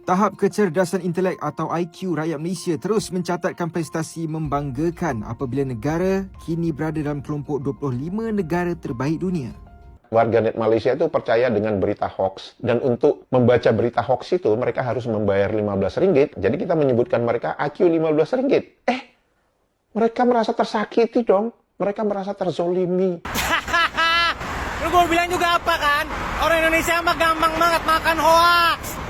Tahap kecerdasan intelek atau IQ rakyat Malaysia terus mencatatkan prestasi membanggakan apabila negara kini berada dalam kelompok 25 negara terbaik dunia. Warganet Malaysia itu percaya dengan berita hoax, dan untuk membaca berita hoax itu mereka harus membayar RM15. Jadi kita menyebutkan mereka IQ RM15. Mereka merasa tersakiti dong. Mereka merasa terzolimi. Lu gue bilang juga apa kan? Orang Indonesia mah gampang banget makan hoax.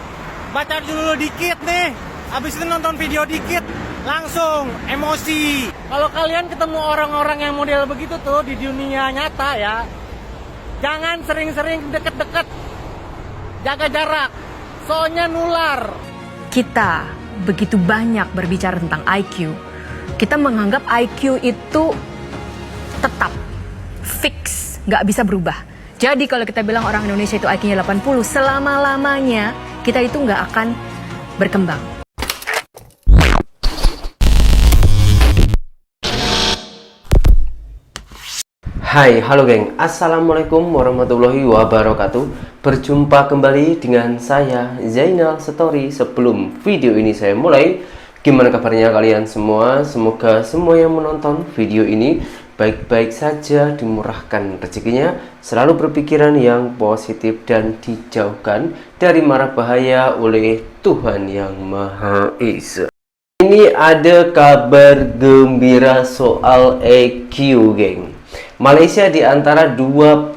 Baca dulu dikit nih, habis itu nonton video dikit, langsung emosi. Kalau kalian ketemu orang-orang yang model begitu tuh di dunia nyata ya, jangan sering-sering deket-deket, jaga jarak, soalnya nular. Kita begitu banyak berbicara tentang IQ. Kita menganggap IQ itu tetap, fix, nggak bisa berubah. Jadi kalau kita bilang orang Indonesia itu IQ-nya 80, selama-lamanya kita itu nggak akan berkembang. Hai, halo geng. Assalamualaikum warahmatullahi wabarakatuh. Berjumpa kembali dengan saya, Zainal Story. Sebelum video ini saya mulai, gimana kabarnya kalian semua? Semoga semua yang menonton video ini baik-baik saja, dimurahkan rezekinya, selalu berpikiran yang positif dan dijauhkan dari mara bahaya oleh Tuhan Yang Maha Esa. Ini ada kabar gembira soal EQ, geng. Malaysia di antara 25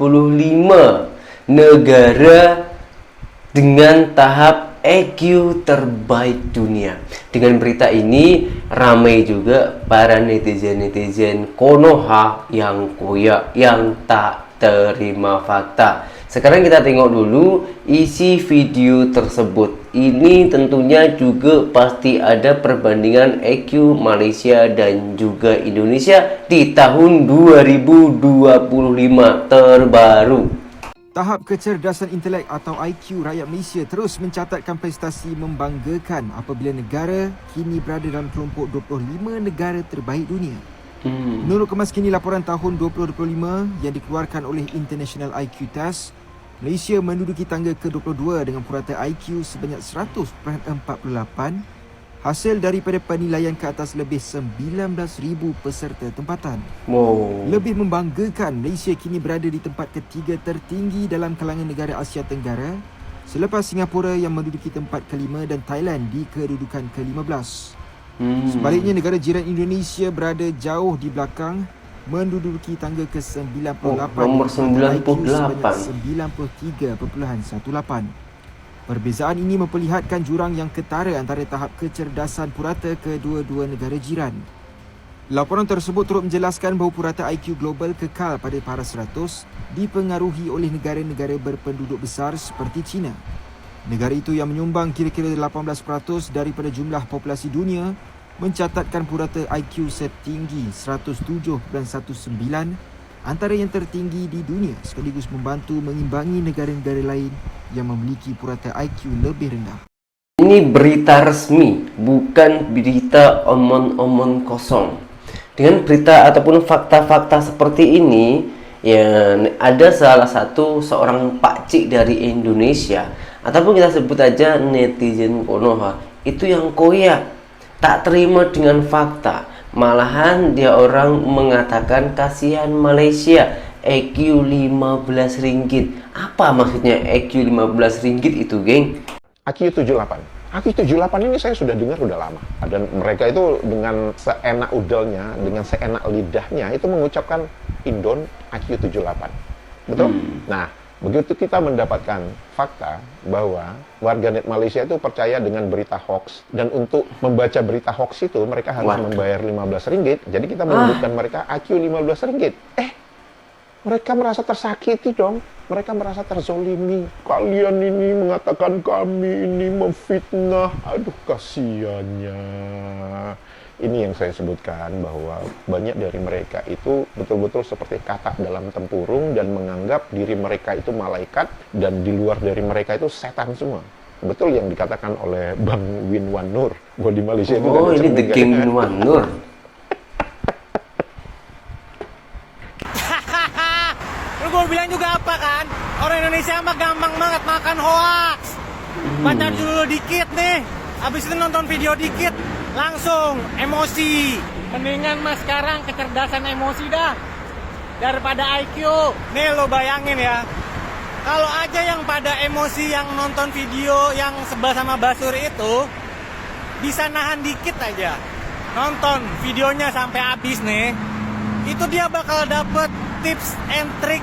negara dengan tahap EQ terbaik dunia. Dengan berita ini ramai juga para netizen Konoha yang koyak, yang tak terima fakta. Sekarang kita tengok dulu isi video tersebut. Ini tentunya juga pasti ada perbandingan EQ Malaysia dan juga Indonesia di tahun 2025 terbaru. Tahap kecerdasan intelek atau IQ rakyat Malaysia terus mencatatkan prestasi membanggakan apabila negara kini berada dalam kelompok 25 negara terbaik dunia. Menurut kemas kini laporan tahun 2025 yang dikeluarkan oleh International IQ Test, Malaysia menduduki tangga ke-22 dengan purata IQ sebanyak 100.48, hasil daripada penilaian ke atas lebih 19,000 peserta tempatan. Lebih membanggakan, Malaysia kini berada di tempat ketiga tertinggi dalam kalangan negara Asia Tenggara selepas Singapura yang menduduki tempat kelima dan Thailand di kedudukan ke-15. Sebaliknya, negara jiran Indonesia berada jauh di belakang, menduduki tangga ke-98 nomor 98 93.18. Perbezaan ini memperlihatkan jurang yang ketara antara tahap kecerdasan purata kedua-dua negara jiran. Laporan tersebut turut menjelaskan bahawa purata IQ global kekal pada paras 100 dipengaruhi oleh negara-negara berpenduduk besar seperti China. Negara itu yang menyumbang kira-kira 18% daripada jumlah populasi dunia mencatatkan purata IQ setinggi 107.19, antara yang tertinggi di dunia, sekaligus membantu mengimbangi negara-negara lain yang memiliki purata IQ lebih rendah. Ini berita resmi, bukan berita omong-omong kosong. Dengan berita ataupun fakta-fakta seperti ini, yang ada salah satu seorang pakcik dari Indonesia, ataupun kita sebut aja netizen Konoha, itu yang koyak, tak terima dengan fakta. Malahan dia orang mengatakan kasihan Malaysia, EQ RM15. Apa maksudnya EQ RM15 itu, geng? IQ 78. IQ 78 ini saya sudah dengar udah lama. Dan mereka itu dengan seenak udalnya, dengan seenak lidahnya itu mengucapkan Indon IQ 78. Betul? Nah, begitu kita mendapatkan fakta bahwa warganet Malaysia itu percaya dengan berita hoax, dan untuk membaca berita hoax itu mereka harus membayar RM15. Jadi kita menyebutkan mereka IQ RM15. Mereka merasa tersakiti dong. Mereka merasa terzolimi. Kalian ini mengatakan kami ini memfitnah. Aduh, kasihannya. Ini yang saya sebutkan, bahwa banyak dari mereka itu betul-betul seperti katak dalam tempurung dan menganggap diri mereka itu malaikat, dan di luar dari mereka itu setan semua. Betul yang dikatakan oleh Bang Win Wan Nur bahwa di Malaysia itu ini The King Win Wan Nur. Lu gue bilang juga apa kan? Orang Indonesia mah gampang banget makan hoax. Baca dulu dikit nih, habis itu nonton video dikit, langsung emosi. Mendingan mas sekarang kecerdasan emosi dah daripada IQ. Nih lo bayangin ya, kalau aja yang pada emosi yang nonton video yang sebel sama Basur itu bisa nahan dikit aja, nonton videonya sampai habis nih, itu dia bakal dapet tips and trick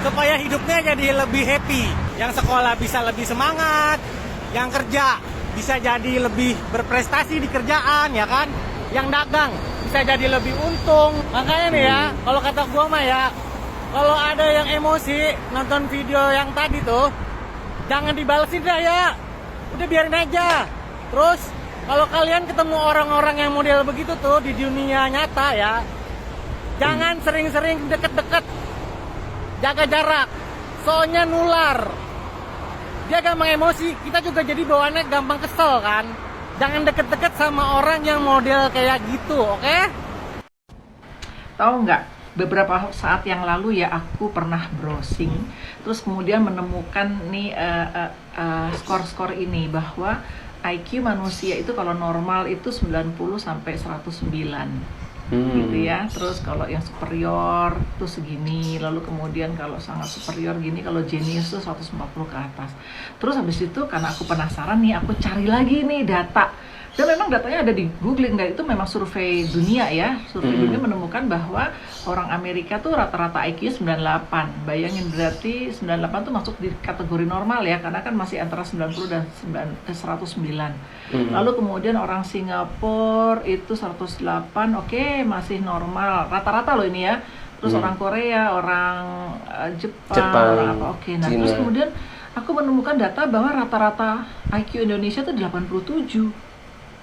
supaya hidupnya jadi lebih happy. Yang sekolah bisa lebih semangat, yang kerja bisa jadi lebih berprestasi di kerjaan, ya kan? Yang dagang bisa jadi lebih untung. Makanya nih ya, kalau kata gua mah ya, kalau ada yang emosi nonton video yang tadi tuh, jangan dibalesin dah ya, udah biarin aja. Terus kalau kalian ketemu orang-orang yang model begitu tuh di dunia nyata ya, jangan sering-sering deket-deket, jaga jarak, soalnya nular. Dia gampang emosi, kita juga jadi bawaannya gampang kesel kan. Jangan deket-deket sama orang yang model kayak gitu, oke? Tahu nggak, beberapa saat yang lalu ya aku pernah browsing, terus kemudian menemukan nih skor-skor ini, bahwa IQ manusia itu kalau normal itu 90 sampai 109. Gitu ya. Terus kalau yang superior tuh segini, lalu kemudian kalau sangat superior gini, kalau jenius tuh 140 ke atas. Terus habis itu karena aku penasaran nih, aku cari lagi nih data. Dan memang datanya ada di googling, dan itu memang survei dunia ya. Survei dunia menemukan bahwa orang Amerika tuh rata-rata IQ 98. Bayangin, berarti 98 tuh masuk di kategori normal ya, karena kan masih antara 90 dan 109. Lalu kemudian orang Singapura itu 108, oke, masih normal. Rata-rata loh ini ya. Terus orang Korea, orang Jepang, orang apa, oke. Nah, terus kemudian aku menemukan data bahwa rata-rata IQ Indonesia tuh 87.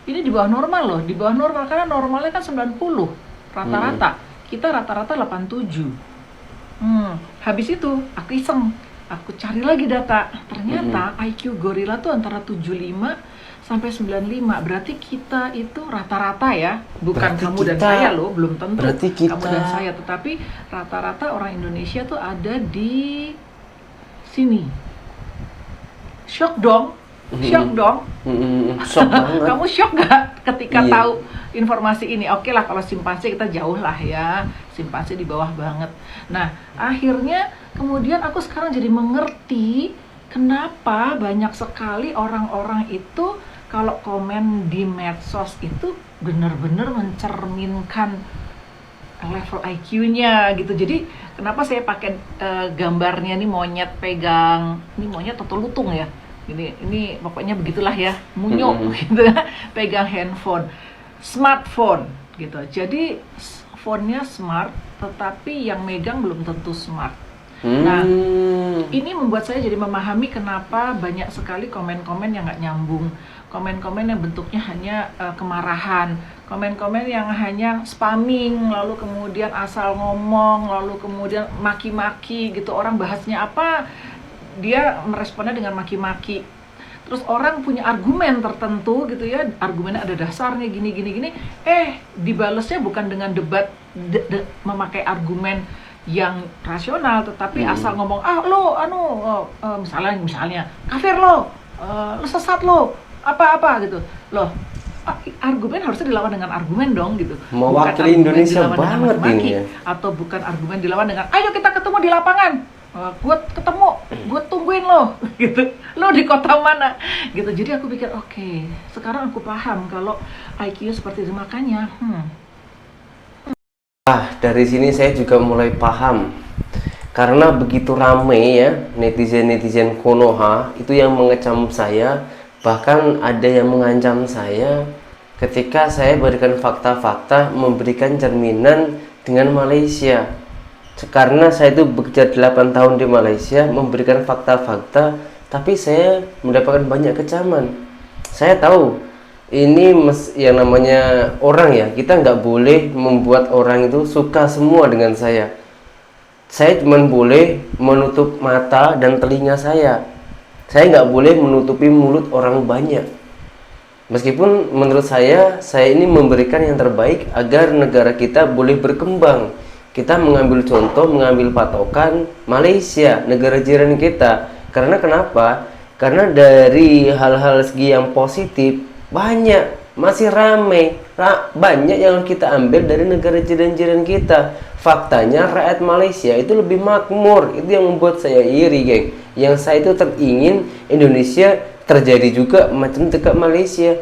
Ini di bawah normal loh, di bawah normal, karena normalnya kan 90 rata-rata. Kita rata-rata 87. Habis itu aku iseng, aku cari lagi data. Ternyata IQ gorila tuh antara 75 sampai 95. Berarti kita itu rata-rata ya, bukan berarti kamu dan saya loh, belum tentu kamu dan saya, tetapi rata-rata orang Indonesia tuh ada di sini. Shock dong. Shock dong. Shock banget. Kamu shock gak ketika tahu informasi ini? Oke lah, kalau simpanse kita jauh lah ya, simpanse di bawah banget. Nah, akhirnya kemudian aku sekarang jadi mengerti kenapa banyak sekali orang-orang itu kalau komen di medsos itu benar-benar mencerminkan level IQ-nya gitu. Jadi kenapa saya pakai gambarnya nih monyet pegang, ini monyet atau lutung ya? Ini pokoknya begitulah ya, munyuk gitu, pegang handphone, smartphone gitu. Jadi phone-nya smart, tetapi yang megang belum tentu smart. Nah, ini membuat saya jadi memahami kenapa banyak sekali komen-komen yang nggak nyambung, komen-komen yang bentuknya hanya kemarahan, komen-komen yang hanya spamming, lalu kemudian asal ngomong, lalu kemudian maki-maki gitu. Orang bahasnya apa, dia meresponnya dengan maki-maki. Terus orang punya argumen tertentu gitu ya, argumennya ada dasarnya gini, dibalesnya bukan dengan debat, memakai argumen yang rasional, tetapi asal ngomong, misalnya kafir lo, sesat lo, apa gitu loh. Argumen harusnya dilawan dengan argumen dong gitu. Mewakili Indonesia banget ini ya. Atau bukan argumen dilawan dengan ayo kita ketemu di lapangan, gue tungguin lo gitu, lo di kota mana gitu. Jadi aku pikir oke, sekarang aku paham kalau IQ seperti itu. Makanya dari sini saya juga mulai paham, karena begitu ramai ya netizen Konoha itu yang mengecam saya, bahkan ada yang mengancam saya ketika saya berikan fakta-fakta, memberikan cerminan dengan Malaysia. Karena saya itu bekerja 8 tahun di Malaysia, memberikan fakta-fakta, tapi saya mendapatkan banyak kecaman. Saya tahu ini yang namanya orang ya, kita nggak boleh membuat orang itu suka semua dengan saya. Saya cuma boleh menutup mata dan telinga saya. Saya nggak boleh menutupi mulut orang banyak. Meskipun menurut saya ini memberikan yang terbaik agar negara kita boleh berkembang. Kita mengambil contoh, mengambil patokan Malaysia, negara jiran kita. Karena kenapa? Karena dari hal-hal segi yang positif banyak, masih ramai, banyak yang kita ambil dari negara jiran-jiran kita. Faktanya rakyat Malaysia itu lebih makmur. Itu yang membuat saya iri, geng. Yang saya itu teringin Indonesia terjadi juga macam dekat Malaysia.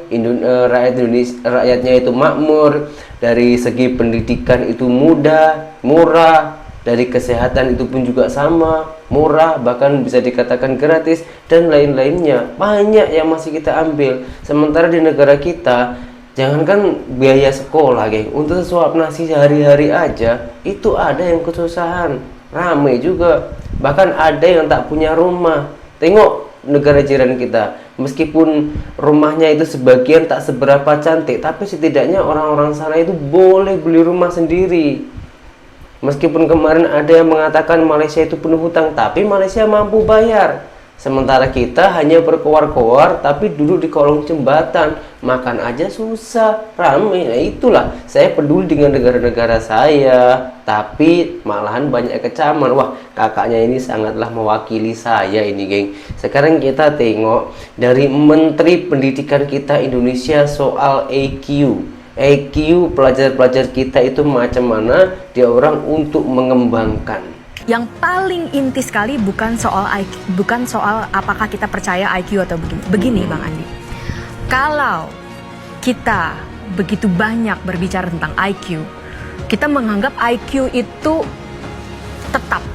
Rakyatnya itu makmur, dari segi pendidikan itu mudah, murah, dari kesehatan itu pun juga sama, murah, bahkan bisa dikatakan gratis, dan lain-lainnya. Banyak yang masih kita ambil. Sementara di negara kita, jangankan biaya sekolah, geng, untuk sesuap nasi sehari-hari aja itu ada yang kesusahan, ramai juga. Bahkan ada yang tak punya rumah. Tengok negara jiran kita, meskipun rumahnya itu sebagian tak seberapa cantik, tapi setidaknya orang-orang sana itu boleh beli rumah sendiri. Meskipun kemarin ada yang mengatakan Malaysia itu penuh hutang, tapi Malaysia mampu bayar. Sementara kita hanya berkoar-koar, tapi duduk di kolong jembatan, makan aja susah, ramai. Nah itulah, saya peduli dengan negara-negara saya, tapi malahan banyak kecaman. Wah, kakaknya ini sangatlah mewakili saya ini, geng. Sekarang kita tengok dari Menteri Pendidikan kita Indonesia soal EQ pelajar-pelajar kita itu macam mana dia orang untuk mengembangkan. Yang paling inti sekali bukan soal IQ, bukan soal apakah kita percaya IQ atau begini. Begini Bang Andi, kalau kita begitu banyak berbicara tentang IQ, kita menganggap IQ itu tetap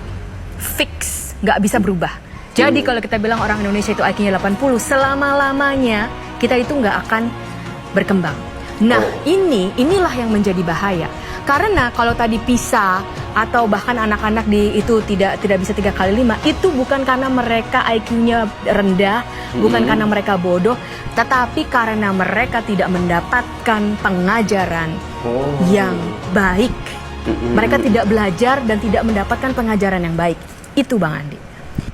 fix, nggak bisa berubah. Jadi kalau kita bilang orang Indonesia itu IQ-nya 80, selama-lamanya kita itu nggak akan berkembang. Nah inilah yang menjadi bahaya. Karena kalau tadi PISA atau bahkan anak-anak itu tidak bisa 3 kali 5, itu bukan karena mereka IQ-nya rendah, bukan karena mereka bodoh, tetapi karena mereka tidak mendapatkan pengajaran yang baik. Mereka tidak belajar dan tidak mendapatkan pengajaran yang baik. Itu Bang Andi.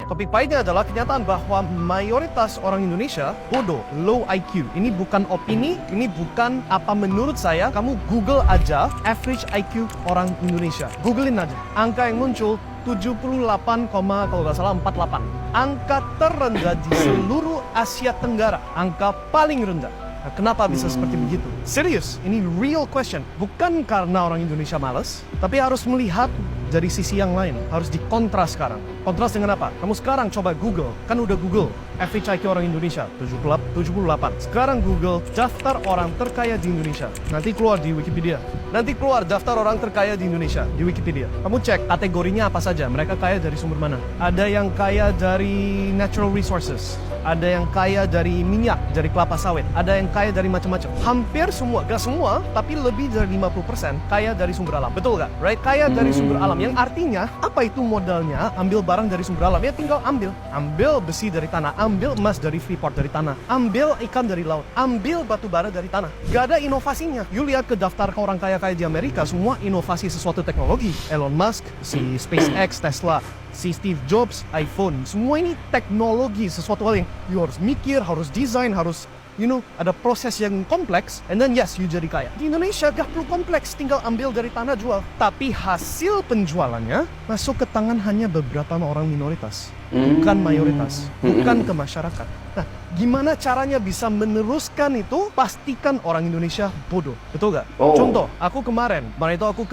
Topik pahitnya adalah kenyataan bahwa mayoritas orang Indonesia bodoh, low IQ. Ini bukan opini, ini bukan apa menurut saya. Kamu Google aja average IQ orang Indonesia. Googlein aja. Angka yang muncul 78, kalau nggak salah 48. Angka terendah di seluruh Asia Tenggara. Angka paling rendah. Nah, kenapa bisa seperti begitu? Serius, ini real question. Bukan karena orang Indonesia malas, tapi harus melihat dari sisi yang lain, harus dikontras sekarang. Kontras dengan apa? Kamu sekarang coba Google, kan udah Google average IQ orang Indonesia 78. Sekarang Google daftar orang terkaya di Indonesia. Nanti keluar di Wikipedia. Nanti keluar daftar orang terkaya di Indonesia di Wikipedia. Kamu cek kategorinya apa saja, mereka kaya dari sumber mana. Ada yang kaya dari natural resources, ada yang kaya dari minyak, dari kelapa sawit, ada yang kaya dari macam-macam. Hampir semua, gak semua, tapi lebih dari 50% kaya dari sumber alam. Betul gak? Right? Kaya dari sumber alam. Yang artinya, apa itu modalnya? Ambil barang dari sumber alam. Ya tinggal ambil. Ambil besi dari tanah, ambil emas dari Freeport dari tanah, ambil ikan dari laut, ambil batu bara dari tanah. Gak ada inovasinya. You lihat ke daftar orang kaya-kaya di Amerika, semua inovasi sesuatu teknologi. Elon Musk, si SpaceX, Tesla, si Steve Jobs, iPhone. Semua ini teknologi, sesuatu hal yang you harus mikir, harus desain, harus ada proses yang kompleks, and then yes, you jadi kaya. Di Indonesia gak perlu kompleks, tinggal ambil dari tanah jual. Tapi hasil penjualannya masuk ke tangan hanya beberapa orang minoritas, bukan mayoritas, bukan ke masyarakat. Nah, gimana caranya bisa meneruskan itu? Pastikan orang Indonesia bodoh, betul gak? Contoh, aku kemarin itu aku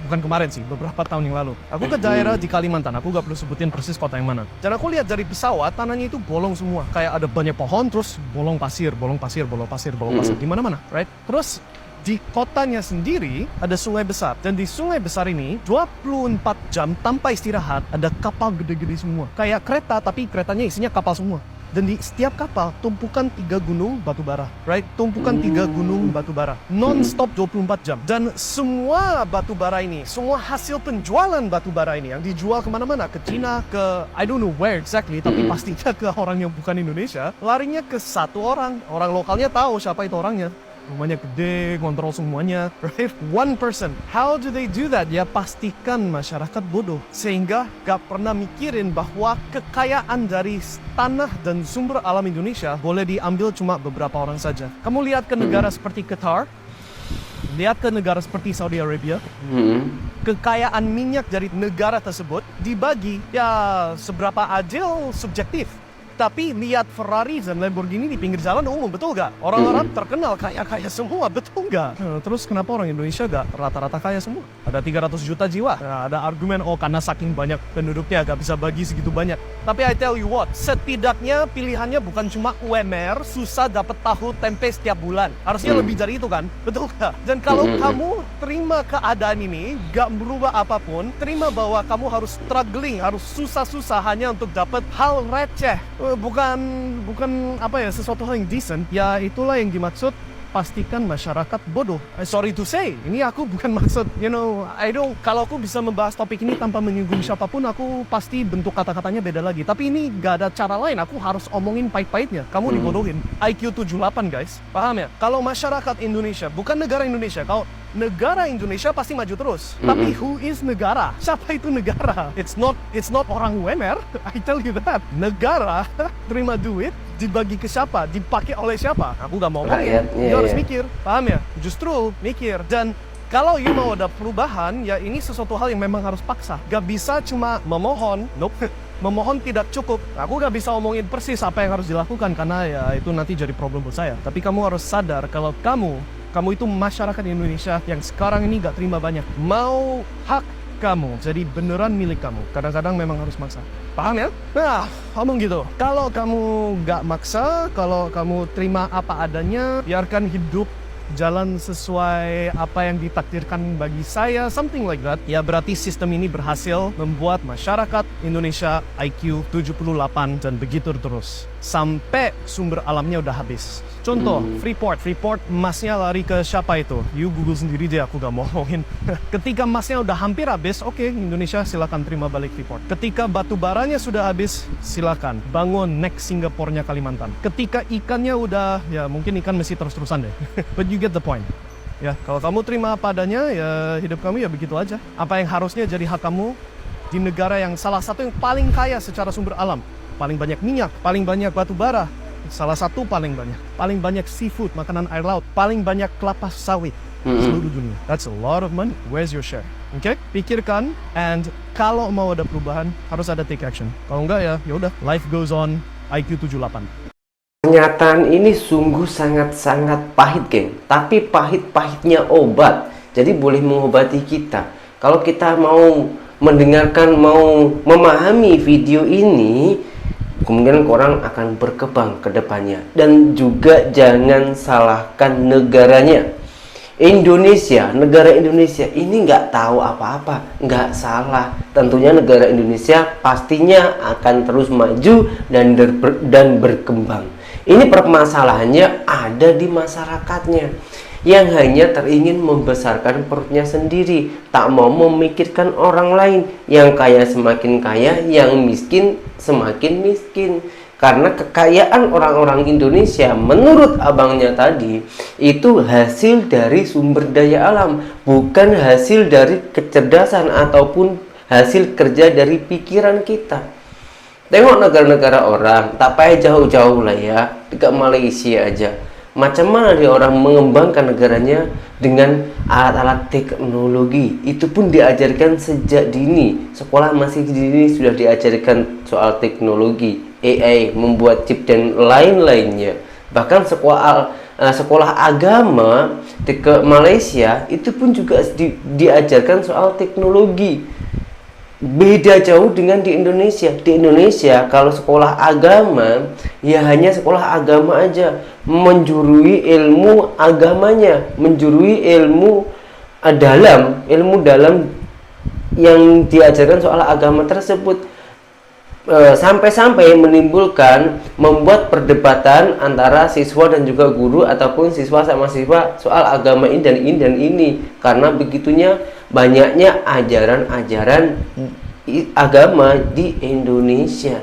bukan kemarin sih, beberapa tahun yang lalu. Aku ke daerah di Kalimantan, aku gak perlu sebutin persis kota yang mana. Dan aku lihat dari pesawat, tanahnya itu bolong semua. Kayak ada banyak pohon, terus bolong pasir. Di mana-mana, right? Terus di kotanya sendiri ada sungai besar. Dan di sungai besar ini 24 jam tanpa istirahat ada kapal gede-gede semua. Kayak kereta, tapi keretanya isinya kapal semua. Dan di setiap kapal tumpukan 3 gunung batu bara, right? Tumpukan 3 gunung batu bara, non-stop 24 jam. Dan semua batu bara ini, semua hasil penjualan batu bara ini yang dijual kemana-mana, ke Cina, ke I don't know where exactly, tapi pastinya ke orang yang bukan Indonesia, larinya ke satu orang. Orang lokalnya tahu siapa itu orangnya. Rumahnya gede, kontrol semuanya, right? One person. How do they do that? Ya pastikan masyarakat bodoh. Sehingga gak pernah mikirin bahwa kekayaan dari tanah dan sumber alam Indonesia boleh diambil cuma beberapa orang saja. Kamu lihat ke negara seperti Qatar, lihat ke negara seperti Saudi Arabia, kekayaan minyak dari negara tersebut dibagi, ya seberapa adil subjektif. Tapi lihat Ferrari dan Lamborghini di pinggir jalan umum, betul gak? Orang-orang terkenal kaya-kaya semua, betul gak? Terus kenapa orang Indonesia gak rata-rata kaya semua? Ada 300 juta jiwa. Nah, ada argumen, oh karena saking banyak penduduknya gak bisa bagi segitu banyak. Tapi I tell you what, setidaknya pilihannya bukan cuma UMR, susah dapat tahu tempe setiap bulan. Harusnya lebih dari itu kan? Betul gak? Dan kalau kamu terima keadaan ini, gak berubah apapun, terima bahwa kamu harus struggling, harus susah-susah hanya untuk dapat hal receh. Bukan apa ya, sesuatu hal yang decent. Ya itulah yang dimaksud pastikan masyarakat bodoh. Sorry to say, ini aku bukan maksud, kalau aku bisa membahas topik ini tanpa menyinggung siapapun, aku pasti bentuk kata-katanya beda lagi. Tapi ini gak ada cara lain, aku harus omongin pahit-pahitnya. Kamu dibodohin. IQ 78 guys, paham ya? Kalau masyarakat Indonesia, bukan negara Indonesia, kalau negara Indonesia pasti maju terus. Tapi who is negara? Siapa itu negara? It's not orang UMR. I tell you that. Negara terima duit dibagi ke siapa? Dipakai oleh siapa? Aku gak mau ngomong. You harus mikir, paham ya? Justru mikir. Dan kalau you mau ada perubahan, ya ini sesuatu hal yang memang harus paksa. Gak bisa cuma memohon. Nope. Memohon tidak cukup. Aku gak bisa omongin persis apa yang harus dilakukan karena ya itu nanti jadi problem buat saya. Tapi kamu harus sadar kalau kamu itu masyarakat Indonesia yang sekarang ini gak terima banyak. Mau hak kamu jadi beneran milik kamu, kadang-kadang memang harus maksa. Paham ya? Nah, ngomong gitu. Kalau kamu gak maksa, kalau kamu terima apa adanya, biarkan hidup jalan sesuai apa yang ditakdirkan bagi saya, something like that, ya berarti sistem ini berhasil membuat masyarakat Indonesia IQ 78 dan begitu terus sampai sumber alamnya udah habis. Contoh, Freeport emasnya lari ke siapa itu? You Google sendiri deh, aku gak mau ngomongin. Ketika emasnya udah hampir habis, oke, Indonesia silakan terima balik Freeport. Ketika batu baranya sudah habis, silakan bangun next Singapore-nya Kalimantan. Ketika ikannya udah, ya mungkin ikan masih terus-terusan deh. But you get the point. Ya, kalau kamu terima apa adanya, ya hidup kamu ya begitu aja. Apa yang harusnya jadi hak kamu di negara yang salah satu yang paling kaya secara sumber alam, paling banyak minyak, paling banyak batu bara, salah satu paling banyak seafood, makanan air laut, paling banyak kelapa sawit seluruh dunia. That's a lot of money. Where's your share? Oke, pikirkan, and kalau mau ada perubahan harus ada take action. Kalau enggak ya udah, life goes on. IQ 78. Pernyataan ini sungguh sangat-sangat pahit, geng. Tapi pahit-pahitnya obat. Jadi boleh mengobati kita. Kalau kita mau mendengarkan, mau memahami video ini, kemungkinan orang akan berkembang ke depannya. Dan juga jangan salahkan negaranya. Indonesia, negara Indonesia ini nggak tahu apa-apa, nggak salah. Tentunya negara Indonesia pastinya akan terus maju dan berkembang. Ini permasalahannya ada di masyarakatnya yang hanya teringin membesarkan perutnya sendiri, tak mau memikirkan orang lain. Yang kaya semakin kaya, yang miskin semakin miskin. Karena kekayaan orang-orang Indonesia menurut abangnya tadi itu hasil dari sumber daya alam, bukan hasil dari kecerdasan ataupun hasil kerja dari pikiran kita. Tengok negara-negara orang, tak payah jauh-jauh lah ya, dekat Malaysia aja. Macam mana dia orang mengembangkan negaranya dengan alat-alat teknologi. Itu pun diajarkan sejak dini. Sekolah masih dini sudah diajarkan soal teknologi, AI, membuat chip dan lain-lainnya. Bahkan sekolah agama di Malaysia itu pun juga diajarkan soal teknologi. Beda jauh dengan di Indonesia. Di Indonesia kalau sekolah agama ya hanya sekolah agama aja, menjurui ilmu agamanya, menjurui ilmu dalam yang diajarkan soal agama tersebut. Sampai-sampai membuat perdebatan antara siswa dan juga guru ataupun siswa sama siswa soal agama ini dan ini karena begitunya banyaknya ajaran-ajaran agama di Indonesia.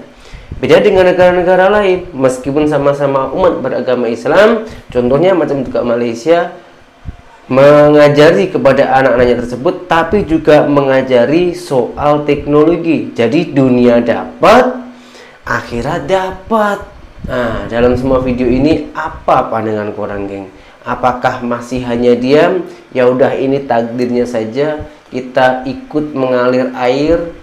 Beda dengan negara-negara lain, meskipun sama-sama umat beragama Islam, contohnya macam juga Malaysia, mengajari kepada anak-anaknya tersebut, tapi juga mengajari soal teknologi. Jadi dunia dapat, akhirat dapat. Nah, dalam semua video ini apa pandangan korang, geng? Apakah masih hanya diam? Ya udah, ini takdirnya saja, kita ikut mengalir air,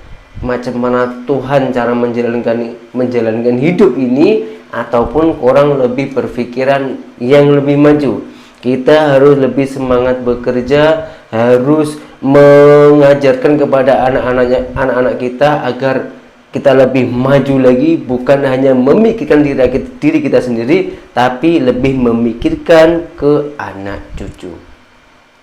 macam mana Tuhan cara menjalankan hidup ini, ataupun korang lebih berpikiran yang lebih maju. Kita harus lebih semangat bekerja, harus mengajarkan kepada anak-anak kita agar kita lebih maju lagi, bukan hanya memikirkan diri kita sendiri, tapi lebih memikirkan ke anak cucu.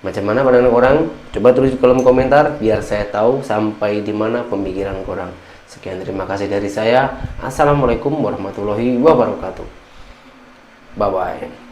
Macam mana pandangan orang? Coba tulis di kolom komentar biar saya tahu sampai di mana pemikiran korang. Sekian, terima kasih dari saya. Assalamualaikum warahmatullahi wabarakatuh. Bye bye.